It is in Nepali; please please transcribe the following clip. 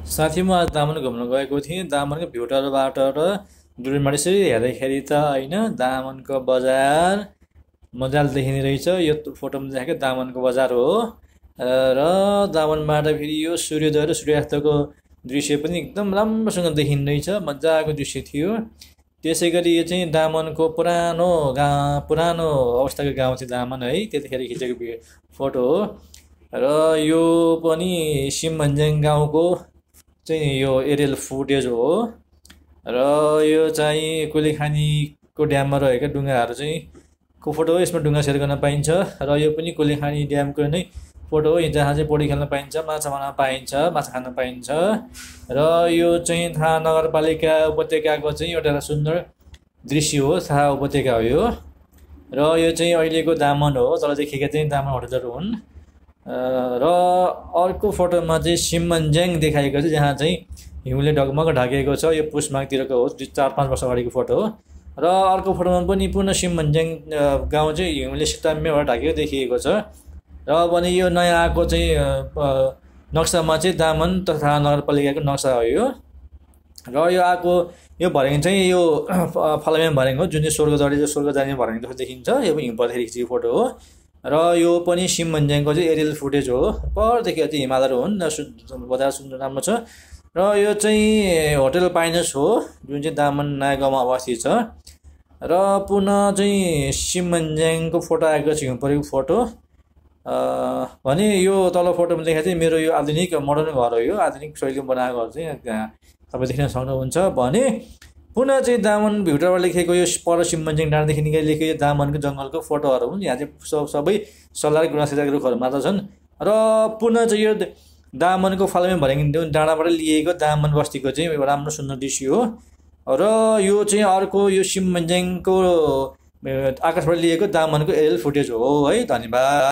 साथी म आज दामन घुम्न गएको थिएँ। दामनको भ्युटरबाट र दूरबीनबाट यसरी हेर्दाखेरि त होइन दामनको बजार मजाले देखिने रहेछ। यो फोटोमा देखेको दामनको बजार हो र दामनबाट फेरि यो सूर्योदय र सूर्यास्तको दृश्य पनि एकदम राम्रोसँग देखिने रहेछ। मजाको दृश्य थियो। त्यसै गरी यो चाहिँ दामनको पुरानो अवस्थाको गाउँ चाहिँ दामन है, त्यतिखेर खिचेको फोटो हो र यो पनि सिमभन्ज्याङ गाउँको चाहिँ यो एरियल फुटेज हो र यो चाहिँ कुलेखानीको ड्याममा रहेका ढुङ्गाहरू चाहिँ को फोटो हो। यसमा ढुङ्गा सेयर गर्न पाइन्छ र यो पनि कुलेखानी ड्यामको नै फोटो हो, जहाँ चाहिँ पौडी खेल्न पाइन्छ, माछा मार्न पाइन्छ, माछा खान पाइन्छ र यो चाहिँ थाहा नगरपालिका उपत्यकाको चाहिँ एउटा सुन्दर दृश्य हो। थाहा उपत्यका हो यो र यो चाहिँ अहिलेको दामन हो। तल देखिएका चाहिँ दामन होटलहरू हुन् र अर्को फोटोमा चाहिँ सिमभन्ज्याङ देखाएको छ, जहाँ चाहिँ हिउँले ढकमक ढाकेको छ। यो पुष माघतिरको हो, 4-5 वर्ष अगाडिको फोटो हो र अर्को फोटोमा पनि पुनः सिमभन्ज्याङ गाउँ चाहिँ हिउँले सिताम्यबाट ढाकेको देखिएको छ र पनि यो नयाँ आएको चाहिँ नक्सामा चाहिँ दामन तथा नगरपालिकाको नक्सा हो यो र यो आएको यो भर्याङ चाहिँ यो फलामे भर्याङ हो, जुन चाहिँ स्वर्ग जाने भर्याङ जस्तो देखिन्छ। यो पनि हिउँ पर्दाखेरि खिचेको फोटो हो र यो पनि सिमभन्ज्याङको चाहिँ एरियल फुटेज हो। परदेखि चाहिँ हिमालहरू हुन्, बजार सुन्दर राम्रो छ र यो चाहिँ होटल पाइनस हो, जुन चाहिँ दामन नयाँ गाउँमा अवस्थित छ र पुनः चाहिँ सिमभन्ज्याङको फोटो आएको छ, हिउँ परेको फोटो भने यो तल फोटोमा देखाएको चाहिँ मेरो यो आधुनिक मोडर्न घर हो। यो आधुनिक शैलीमा बनाएको घर चाहिँ तपाईँ देख्न सक्नुहुन्छ भने पुनः चाहिँ दामन भ्युटरमा लेखेको यो पर सिमभन्ज्याङ डाँडादेखि निकै लेखेको यो दामनको जङ्गलको फोटोहरू हुन्। यहाँ चाहिँ सबै सल्लाह गुनासेका रुखहरू मात्र छन् र पुनः चाहिँ यो दामनको फलामे भर्याङ डाँडाबाट लिएको दामन बस्तीको चाहिँ एउटा राम्रो सुन्दर दृश्य हो र यो चाहिँ अर्को यो सिमभन्ज्याङको आकाशबाट लिएको दामनको एरियल फुटेज हो है। धन्यवाद।